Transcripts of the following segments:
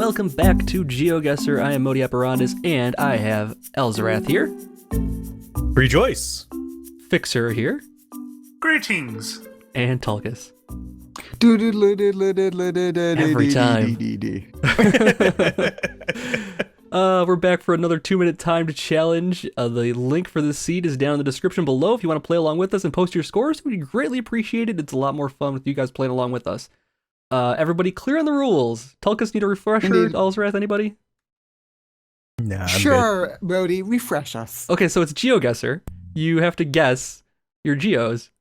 welcome back to Geoguessr. I am Modi Operandus, and I have Alzorath here. Rejoice. Fixxxer here. Greetings. And Tulkas. Every time. We're back for another 2-minute timed challenge. The link for this seed is down in the description below if you want to play along with us and post your scores. We'd greatly appreciate it. It's a lot more fun with you guys playing along with us. Everybody clear on the rules. Tulkas need a refresher. Alzorath, anybody? Nah, sure, Brody, refresh us. Okay, so it's Geoguessr. You have to guess your geos.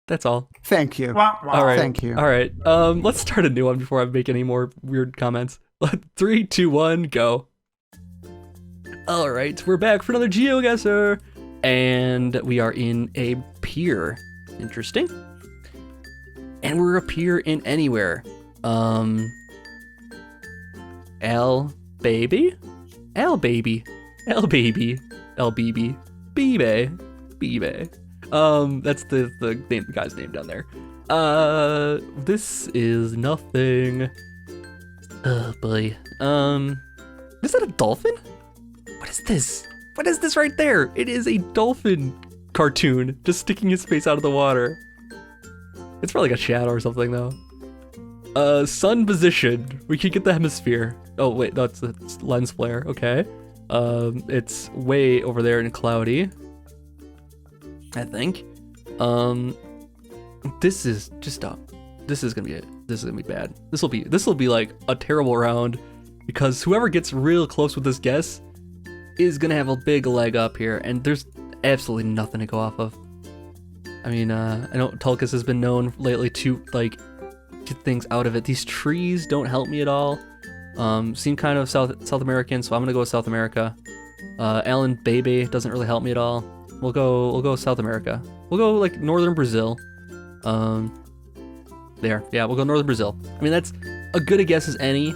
That's all. Thank you. Wah, wah. All right. Thank you. All right. Let's start a new one before I make any more weird comments. 3, 2, 1, go. All right, we're back for another Geoguessr, and we are in a pier. Interesting. And we're a pier in anywhere. Al baby, Al baby, Al baby, Al baby, Bebe, Bebe. That's the name, the guy's name down there. This is nothing. Oh boy. Is that a dolphin? What is this? What is this right there? It is a dolphin cartoon just sticking his face out of the water. It's probably like a shadow or something though. Sun position. We can get the hemisphere. Oh wait, that's the lens flare. Okay. It's way over there and cloudy, I think. This is just this is gonna be it. This is gonna be bad. This will be like a terrible round because whoever gets real close with this guess is gonna have a big leg up here, and there's absolutely nothing to go off of. I mean, I know Tulkas has been known lately to like get things out of it. These trees don't help me at all. Seem kind of South American, so I'm gonna go with South America. Alan Baby doesn't really help me at all. We'll go South America. We'll go like northern Brazil. There, yeah, we'll go northern Brazil. I mean, that's a good a guess as any.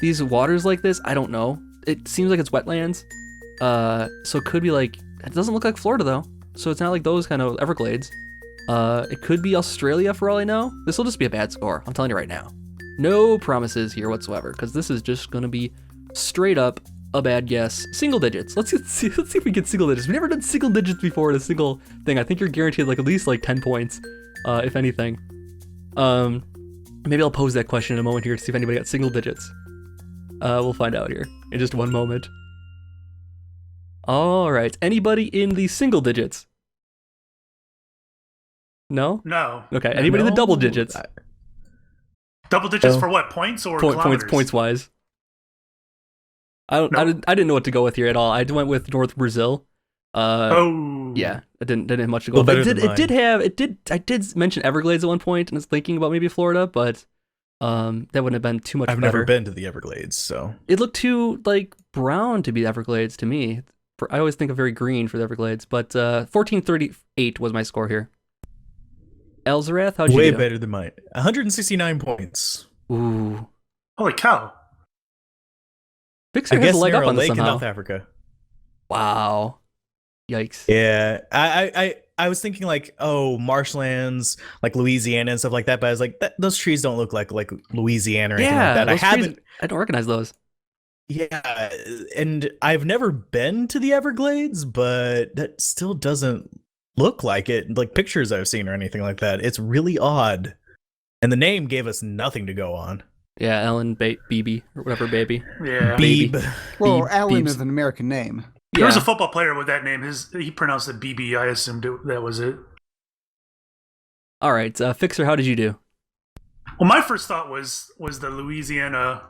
These waters like this, I don't know. It seems like it's wetlands. So it could be like, it doesn't look like Florida though. So it's not like those kind of Everglades. It could be Australia for all I know. This will just be a bad score. I'm telling you right now. No promises here whatsoever, because this is just gonna be straight up a bad guess. Single digits. Let's see if we get single digits. We've never done single digits before in a single thing. I think you're guaranteed like at least like 10 points, if anything. Maybe I'll pose that question in a moment here to see if anybody got single digits. We'll find out here in just one moment. All right. Anybody in the single digits? No? No. Okay. Anybody in the double digits? Double digits for what? Points or kilometers? Points wise. I didn't know what to go with here at all. I went with North Brazil. Yeah, I didn't have much to go. But I did mention Everglades at one point, and I was thinking about maybe Florida, but that wouldn't have been too much. I've never been to the Everglades, so it looked too like brown to be Everglades to me. I always think of very green for the Everglades, but 1438 was my score here. Alzorath, how'd you do? Way better than mine. 169 points. Ooh. Holy cow. Fixxxer has a leg up on this lake somehow. in North Africa. Wow. Yikes. Yeah, I was thinking like, oh, marshlands, like Louisiana and stuff like that, but I was like, those trees don't look like Louisiana or anything like that. I don't recognize those. Yeah, and I've never been to the Everglades, but that still doesn't look like it. Like pictures I've seen or anything like that. It's really odd. And the name gave us nothing to go on. Yeah, Ellen Beebe or whatever, baby. Yeah. Beebe. Well, Alan is an American name. There was a football player with that name. He pronounced it BB. I assumed that was it. All right, Fixxxer, how did you do? Well, my first thought was the Louisiana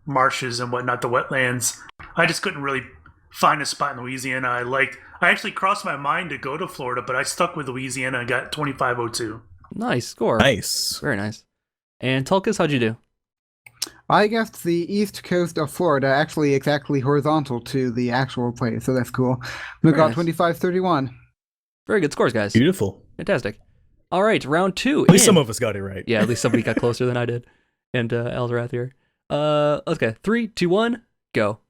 marshes and whatnot, the wetlands. I just couldn't really find a spot in Louisiana I actually crossed my mind to go to Florida, but I stuck with Louisiana and got 2502. Nice score. Nice. Very nice. And Tulkas, how'd you do? I guessed the east coast of Florida, actually exactly horizontal to the actual place, so that's cool. We got 2531. Very good scores, guys. Beautiful. Fantastic. All right, round 2. At least some of us got it right. Yeah, at least somebody got closer than I did. And Alzorath here. Okay, 3, 2, 1, go.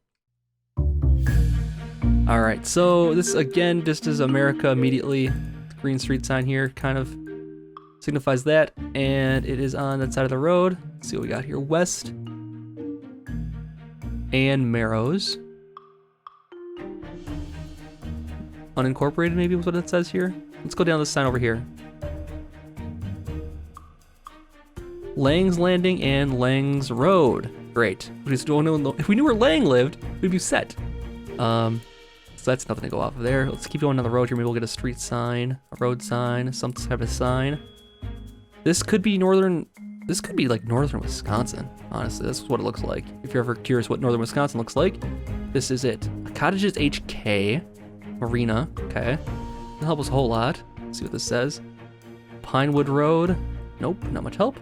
All right, so this again just is America immediately. Green street sign here, kind of. signifies that, and it is on that side of the road. Let's see what we got here. West and Marrows. Unincorporated maybe was what it says here. Let's go down this sign over here. Lang's Landing and Lang's Road. Great. If we knew where Lang lived, we'd be set. So that's nothing to go off of there. Let's keep going down the road here. Maybe we'll get a street sign, a road sign, some type of sign. This could be like northern Wisconsin. Honestly, that's what it looks like. If you're ever curious what northern Wisconsin looks like, this is it. Cottages HK, Marina. Okay, that'll help us a whole lot. Let's see what this says. Pinewood Road. Nope, not much help.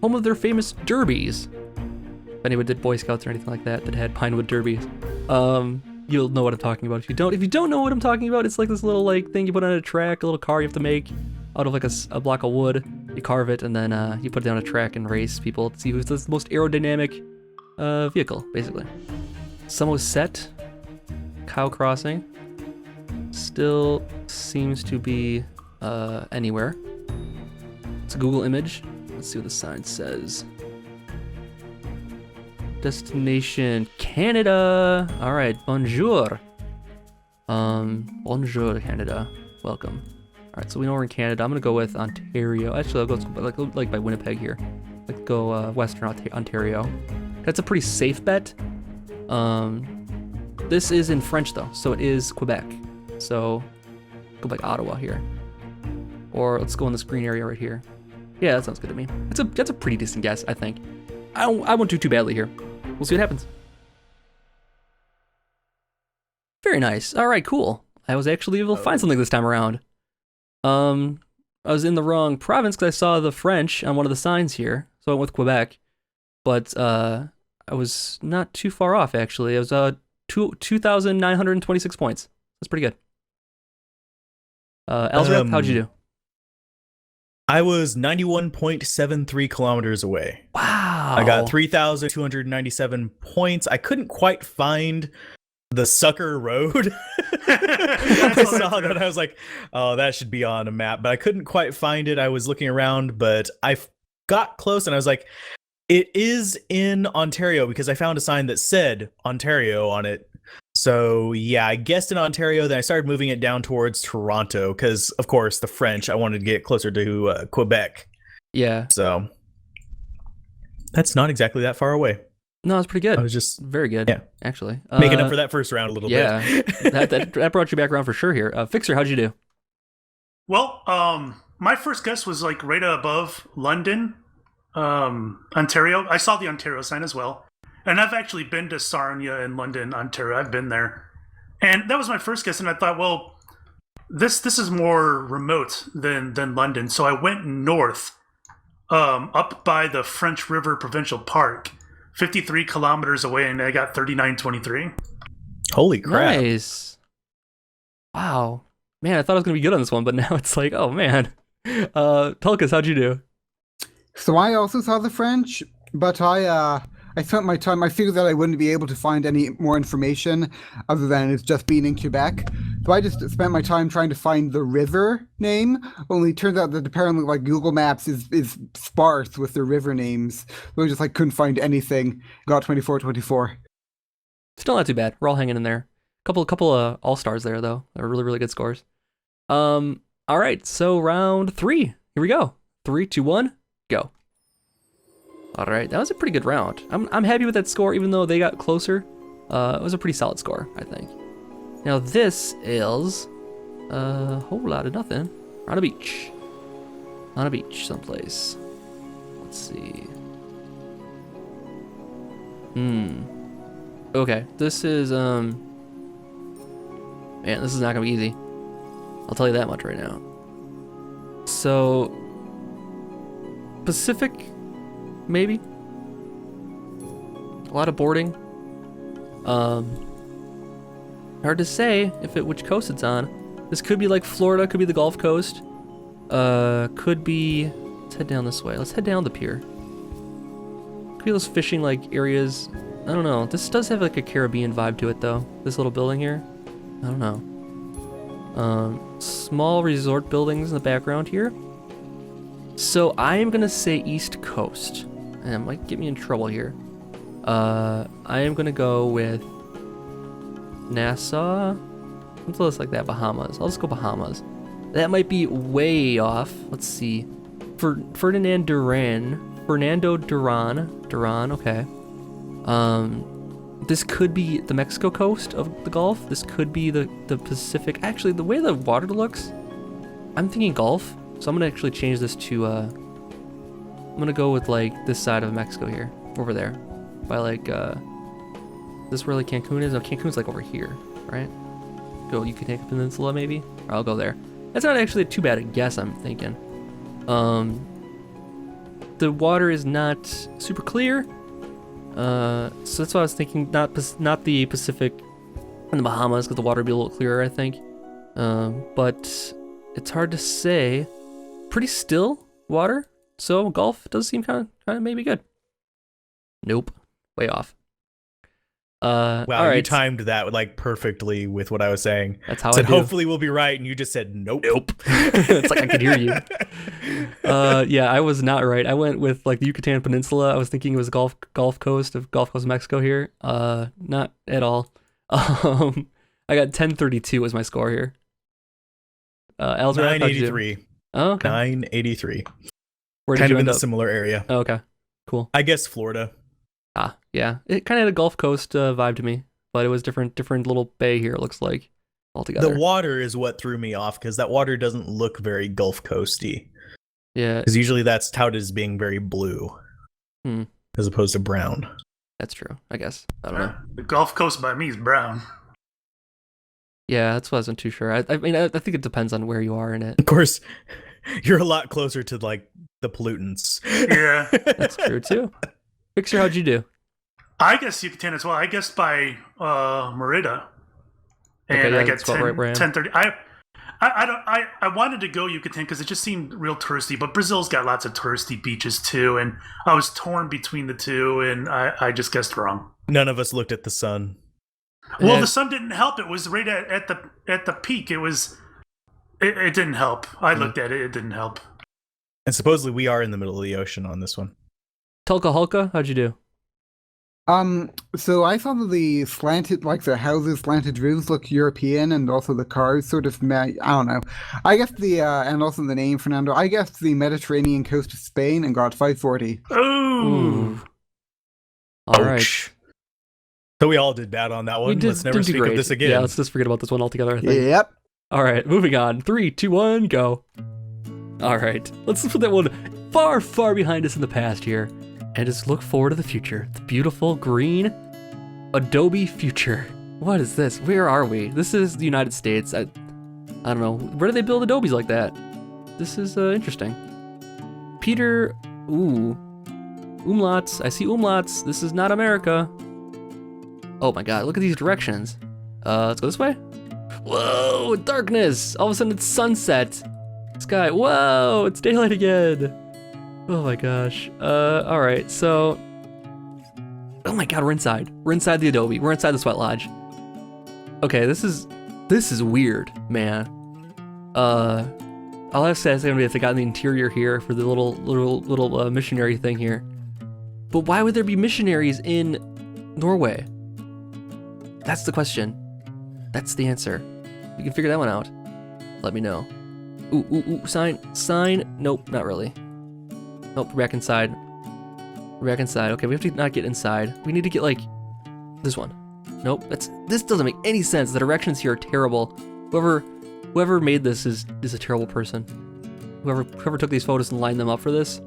Home of their famous derbies. If anyone did Boy Scouts or anything like that had Pinewood derbies, you'll know what I'm talking about. If you don't know what I'm talking about, it's like this little like thing you put on a track, a little car you have to make out of like a block of wood. You carve it and then you put it down a track and race people to see who's the most aerodynamic vehicle, basically. Somerset, Cow Crossing, still seems to be anywhere. It's a Google image. Let's see what the sign says. Destination Canada. All right, bonjour. Bonjour Canada. Welcome. All right, so we know we're in Canada. I'm gonna go with Ontario. Actually, I'll go like by Winnipeg here. Let's go Western Ontario. That's a pretty safe bet. This is in French though, so it is Quebec. So go like Ottawa here, or let's go in this green area right here. Yeah, that sounds good to me. That's a pretty decent guess, I think. I won't do too badly here. We'll see what happens. Very nice. All right, cool. I was actually able to find something this time around. I was in the wrong province because I saw the French on one of the signs here, so I went with Quebec. But I was not too far off, actually. It was 2,926 points. That's pretty good. Alzorath, how'd you do? I was 91.73 kilometers away. Wow. I got 3,297 points. I couldn't quite find the sucker road. I saw that. I was like, oh, that should be on a map. But I couldn't quite find it. I was looking around, but I got close and I was like, it is in Ontario because I found a sign that said Ontario on it. So yeah, I guessed in Ontario, then I started moving it down towards Toronto because, of course, the French, I wanted to get closer to Quebec. Yeah. So that's not exactly that far away. No, it's pretty good. I was just very good, yeah, actually. Making up for that first round a little bit. Yeah, that brought you back around for sure here. Fixxxer, how'd you do? Well, my first guess was like right above London, Ontario. I saw the Ontario sign as well. And I've actually been to Sarnia in London, Ontario. I've been there. And that was my first guess. And I thought, well, this is more remote than London. So I went north, up by the French River Provincial Park, 53 kilometers away, and I got 39.23. Holy crap. Nice. Wow. Man, I thought I was going to be good on this one, but now it's like, oh, man. Tulkas, how'd you do? So I also saw the French, but I spent my time, I figured that I wouldn't be able to find any more information other than it's just being in Quebec. So I just spent my time trying to find the river name, only it turns out that apparently like Google Maps is sparse with the river names. So I just like couldn't find anything. Got 24/24. Still not too bad. We're all hanging in there. Couple of all-stars there though. They're really, really good scores. All right, so round 3. Here we go. 3, 2, 1, go. All right, that was a pretty good round. I'm happy with that score, even though they got closer. It was a pretty solid score, I think. Now this is a whole lot of nothing. We're on a beach. On a beach someplace. Let's see. Okay, this is man, this is not gonna be easy. I'll tell you that much right now. So Pacific, maybe. A lot of boarding. Hard to say which coast it's on. This could be like Florida, could be the Gulf Coast. Could be. Let's head down this way. Let's head down the pier. Could be those fishing like areas. I don't know. This does have like a Caribbean vibe to it though. This little building here. I don't know. Small resort buildings in the background here. So I am gonna say East Coast, and it might get me in trouble here. I am gonna go with Nassau. Something else like that. Bahamas. I'll just go Bahamas. That might be way off. Let's see. For Fernando Duran. Okay. This could be the Mexico coast of the Gulf. This could be the Pacific. Actually, the way the water looks, I'm thinking Gulf. So I'm gonna actually change this to. I'm gonna go with like this side of Mexico here, over there, by like this where like Cancun is. No, Cancun's like over here, right? Go Yucatan Peninsula maybe. Or I'll go there. That's not actually too bad a guess. I'm thinking. The water is not super clear. So that's why I was thinking not the Pacific and the Bahamas, because the water would be a little clearer, I think. But it's hard to say. Pretty still water, so Gulf does seem kind of maybe good. Nope, way off. Wow, all right. you timed that like perfectly with what I was saying. That's how I said, I do. hopefully we'll be right, and you just said nope. Nope. It's like I could hear you. Yeah, I was not right. I went with like the Yucatan Peninsula. I was thinking it was Gulf Coast of Mexico here. Not at all. I got 1032 as my score here. Alzorath, how'd you do? 983. Oh, okay. 983. Where did Kind you of in end a up? similar area. Oh, okay, cool. I guess Florida. Ah, yeah. It kind of had a Gulf Coast vibe to me, but it was different little bay here. It looks like altogether. The water is what threw me off, because that water doesn't look very Gulf Coasty. Yeah, Because usually that's touted as being very blue, as opposed to brown. that's true. I guess I don't know. The Gulf Coast by me is brown. Yeah, that's why I wasn't too sure. I mean, I think it depends on where you are in it. Of course, you're a lot closer to like the pollutants. Yeah. That's true too. Fixxxer, how'd you do? I guess Yucatan as well. I guess by Merida. And Okay, yeah, I get that's about 10, right where I am. 10:30. I wanted to go Yucatan because it just seemed real touristy, but Brazil's got lots of touristy beaches too, and I was torn between the two, and I just guessed wrong. None of us looked at the sun. Well, Yeah. the sun didn't help. It was right at the peak. It didn't help. I looked at it. It didn't help. And supposedly we are in the middle of the ocean on this one. Tulka Hulka, how'd you do? So I thought that the slanted, like the houses, slanted roofs look European, and also the cars sort of, I don't know. I guess and also the name, Fernando, I guess the Mediterranean coast of Spain, and got 540. Ooh. All right. Ouch. So we all did bad on that one. Let's never didn't do speak of great. this again. Yeah, let's just forget about this one altogether, I think. Yep. All right, moving on. 3, 2, 1, go. All right, let's put that one far, far behind us in the past here, and just look forward to the future. The beautiful green Adobe future. What is this? Where are we? This is the United States. I don't know. Where do they build Adobes like that? This is interesting. Peter, Umlauts. I see Umlauts. This is not America. Oh my God! Look at these directions. Let's go this way. Whoa! Darkness. All of a sudden it's sunset. Sky. Whoa! It's daylight again. Oh my gosh. All right. So. Oh my God! We're inside. We're inside the Adobe. We're inside the Sweat Lodge. Okay. This is weird, man. I'll have to say if they got in the interior here for the little missionary thing here. But why would there be missionaries in Norway? That's the question. That's the answer. You can figure that one out. Let me know. Ooh, sign. Nope, not really. Nope, we're back inside. We're back inside. Okay, we have to not get inside. We need to get like this one. Nope, this doesn't make any sense. The directions here are terrible. Whoever made this is a terrible person. Whoever took these photos and lined them up for this.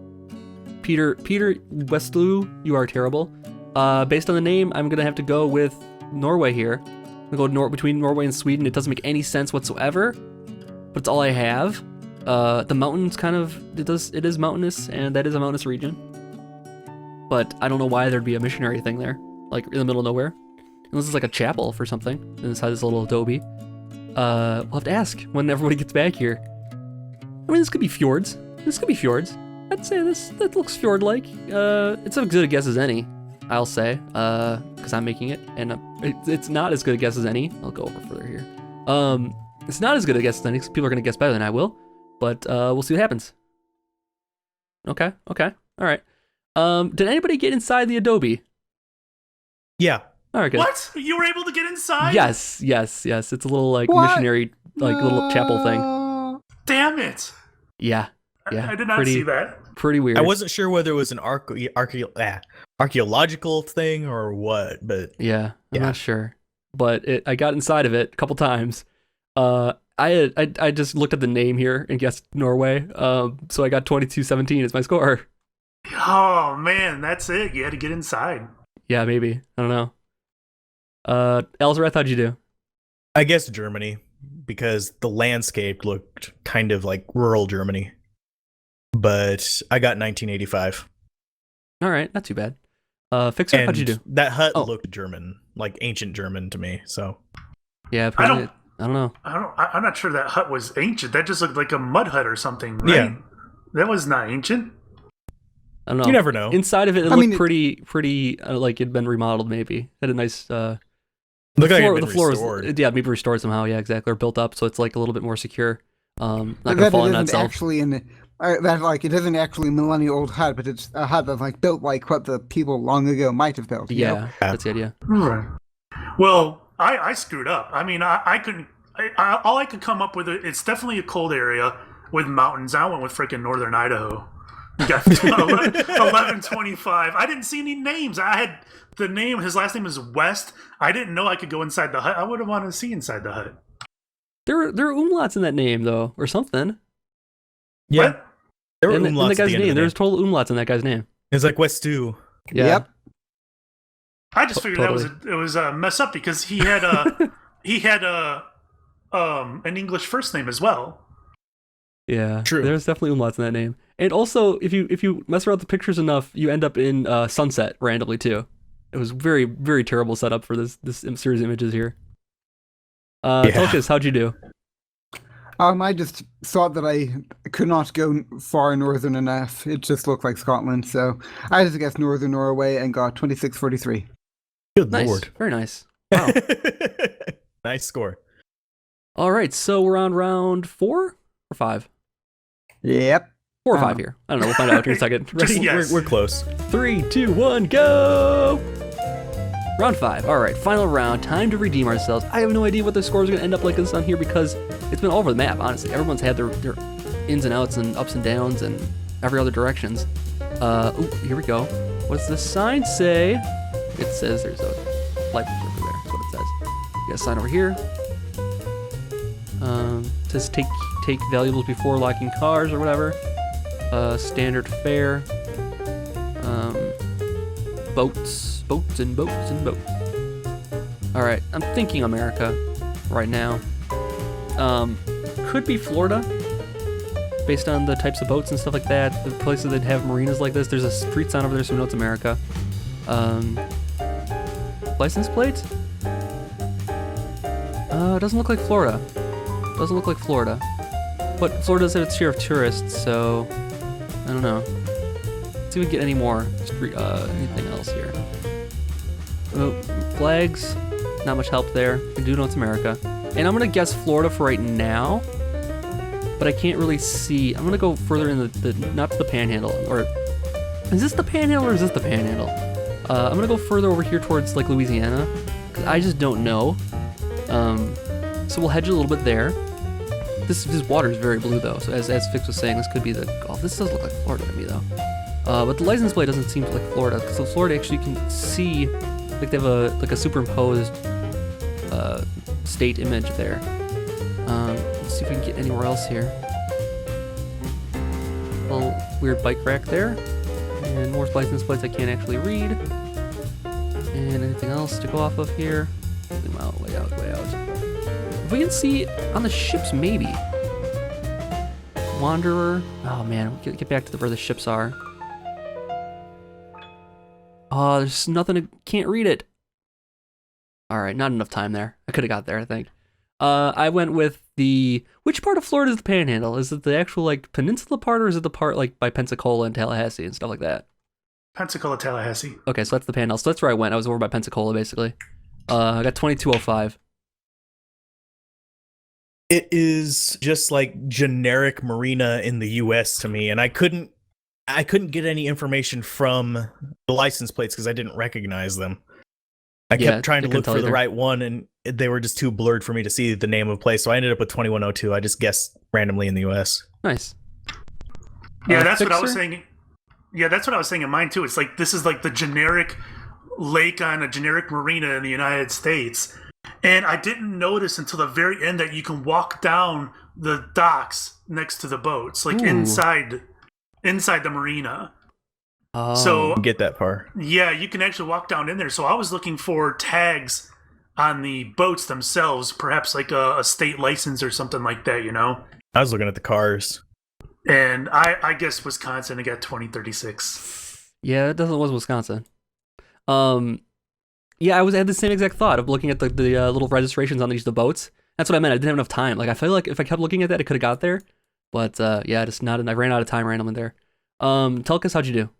Peter Westlu, you are terrible. Based on the name, I'm gonna have to go with Norway here. I'm gonna go between Norway and Sweden. It doesn't make any sense whatsoever, but it's all I have. The mountains it is mountainous, and that is a mountainous region. But I don't know why there'd be a missionary thing there, like in the middle of nowhere. Unless it's like a chapel for something inside this little Adobe. We'll have to ask when everybody gets back here. I mean, this could be fjords. I'd say that looks fjord-like. It's as good a guess as any, I'll say, because I'm making it, and it's not as good a guess as any. I'll go over further here. It's not as good a guess as any, because people are going to guess better than I will, but we'll see what happens. Okay. All right. Did anybody get inside the Adobe? Yeah. All right, good. What? You were able to get inside? Yes. It's a little like What? missionary, like little chapel thing. No. Damn it. Yeah. I did not see that. Pretty weird. I wasn't sure whether it was an archaeological thing or what, but Yeah, I'm Yeah. not sure, but I got inside of it a couple times. I just looked at the name here and guessed Norway. So I got 2217 as my score. Oh man, that's it. You had to get inside. Yeah, maybe. I don't know. Alzorath, how'd you do? I guess Germany, because the landscape looked kind of like rural Germany. But I got 1985. All right, not too bad. Fixxxer, And how'd you do? that hut Oh. looked German, like ancient German to me. So Yeah, apparently, don't- I don't know. I'm not sure that hut was ancient. That just looked like a mud hut or something, right? Yeah. That was not ancient. I don't know. you never know. Inside of it, it I looked mean, pretty like it'd been remodeled. Maybe had a nice. Looked like it'd been the floor restored. was maybe restored somehow. Yeah, exactly, or built up, so it's like a little bit more secure. Not That gonna it fall on isn't itself. actually that like it isn't actually a millennial old hut, but it's a hut that's like built like what the people long ago might have built. you know? Yeah, that's the idea. Right. Well, I screwed up. I mean, I couldn't. All I could come up with, it's definitely a cold area with mountains. I went with freaking northern Idaho. Got 1125. I didn't see any names. I had the name. His last name is West. I didn't know I could go inside the hut. I would have wanted to see inside the hut. There are umlauts in that name though, or something. Yeah, What? there were In the umlauts at guy's the end name, of the there's name. total umlauts in that guy's name. It's like West 2. Yeah. Yep. I just figured Totally. it was a mess up because he had a an English first name as well. Yeah, True. There's definitely umlauts in that name, and also if you mess around with the pictures enough, you end up in Sunset randomly too. It was very very terrible setup for this series of images here. Yeah. Tulkas, how'd you do? I just thought that I could not go far northern enough. It just looked like Scotland, so I just guessed northern Norway and got 2643. Good Nice, lord. very nice. Wow. Nice score. All right, so we're on round 4 or 5. Yep. 4 or 5 here. I don't know. We'll find out after a second. Ready? Just- Yes. We're close. 3, 2, 1, go! Round 5. All right, final round. Time to redeem ourselves. I have no idea what the scores are going to end up like this on here because it's been all over the map, honestly. Everyone's had their ins and outs and ups and downs and every other directions. Here we go. What does the sign say? It says there's a light bulb over there. That's what it says. You got a sign over here. It says take valuables before locking cars or whatever. Standard fare. Boats and boats and boats. All right, I'm thinking America right now. Could be Florida, based on the types of boats and stuff like that. The places that have marinas like this. There's a street sign over there, so we know it's America. License plate? It doesn't look like Florida. Doesn't look like Florida. But Florida does have its share of tourists, so I don't know. Let's see if we can get any more anything else here. Oh, flags, not much help there. I do know it's America. And I'm gonna guess Florida for right now, but I can't really see. I'm gonna go further in the not to the panhandle, or is this the panhandle or is this the panhandle? I'm gonna go further over here towards like Louisiana, because I just don't know. So we'll hedge a little bit there. This water is very blue though, so as Fix was saying, this could be the Gulf. This does look like Florida to me though. But the license plate doesn't seem like Florida. So Florida actually can see, like they have a superimposed state image there. Let's see if we can get anywhere else here. Little weird bike rack there, and more license plates I can't actually read. And anything else to go off of here? Zoom out, way out, way out. If we can see on the ships, maybe. Wanderer. Oh man, we get back to where the ships are. Oh, there's nothing. Can't read it. All right, not enough time there. I could have got there, I think. I went with which part of Florida is the Panhandle? Is it the actual like peninsula part, or is it the part like by Pensacola and Tallahassee and stuff like that? Pensacola, Tallahassee. Okay, so that's the Panhandle. So that's where I went. I was over by Pensacola, basically. I got 2205. It is just like generic marina in the US to me, and I couldn't I couldn't get any information from the license plates because I didn't recognize them. I kept trying to look for the right one, and they were just too blurred for me to see the name of the place. So I ended up with 2102. I just guessed randomly in the U.S. Nice. Yeah, that's Fixxxer? what I was saying. Yeah, that's what I was saying in mine too. It's like this is like the generic lake on a generic marina in the United States. And I didn't notice until the very end that you can walk down the docks next to the boats, like inside the marina. Oh. So Get that far. yeah, you can actually walk down in there. So I was looking for tags on the boats themselves, perhaps like a state license or something like that, you know? I was looking at the cars. And I guess Wisconsin, I got 2036. Yeah, it doesn't was Wisconsin. Yeah, I had the same exact thought of looking at the little registrations on each of the boats. That's what I meant. I didn't have enough time. Like, I feel like if I kept looking at that, I could have got there. But yeah, just not. I ran out of time randomly there. Tulkas, how'd you do?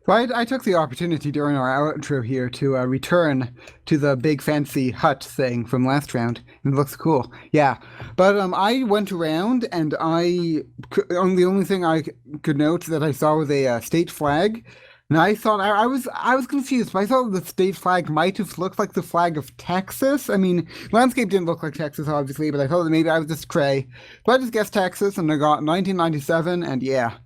So I took the opportunity during our outro here to return to the big fancy hut thing from last round. It looks cool. Yeah. But I went around and the only thing I could note that I saw was a state flag. And I thought I was confused, but I thought the state flag might have looked like the flag of Texas. I mean, landscape didn't look like Texas, obviously, but I thought that maybe I was just cray. So I just guessed Texas, and I got 1997, and yeah.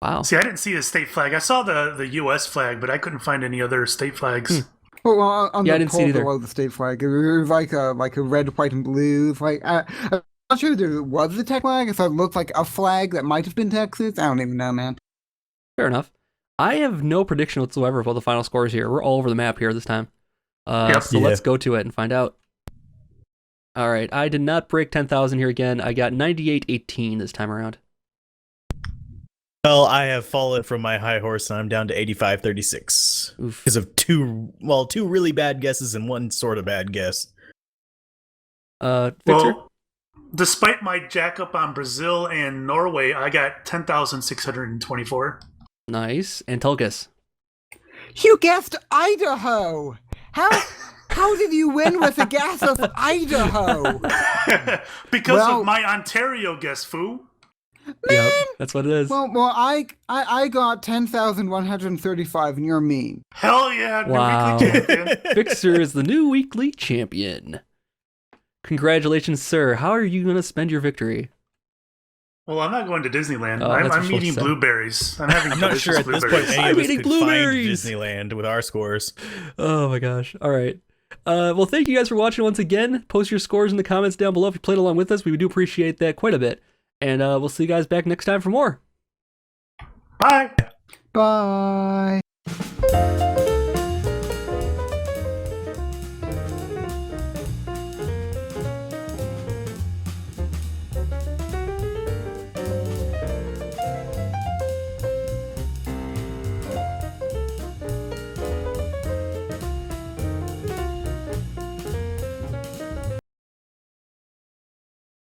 Wow. See, I didn't see a state flag. I saw the U.S. flag, but I couldn't find any other state flags. Well, on Yeah, I the didn't see it pole either. below the state flag, it was like a red, white, and blue. It's like I'm not sure there was a tech flag. I thought it looked like a flag that might have been Texas. I don't even know, man. Fair enough. I have no prediction whatsoever of what the final scores here. We're all over the map here this time. So let's go to it and find out. All right, I did not break 10,000 here again. I got 98.18 this time around. Well, I have fallen from my high horse, and I'm down to 85.36 Oof. because of two really bad guesses and one sort of bad guess. Fixxxer? Well, despite my jack up on Brazil and Norway, I got 10,624. Nice. And Tulkas? You guessed Idaho. How did you win with a guess of Idaho? Because of my Ontario guess, foo. Yep, that's what it is. Well, I got 10,135, and you're mean. Hell yeah, Wow. weekly champion. Fixxxer is the new weekly champion. Congratulations, sir. How are you going to spend your victory? Well, I'm not going to Disneyland. Oh, that's what I'm you're eating supposed to say. blueberries. I'm having I'm not sure at this point blueberries. any I'm of us eating could blueberries. find Disneyland with our scores. Oh my gosh. All right. Well, thank you guys for watching once again. Post your scores in the comments down below if you played along with us. We do appreciate that quite a bit. And we'll see you guys back next time for more. Bye. Bye.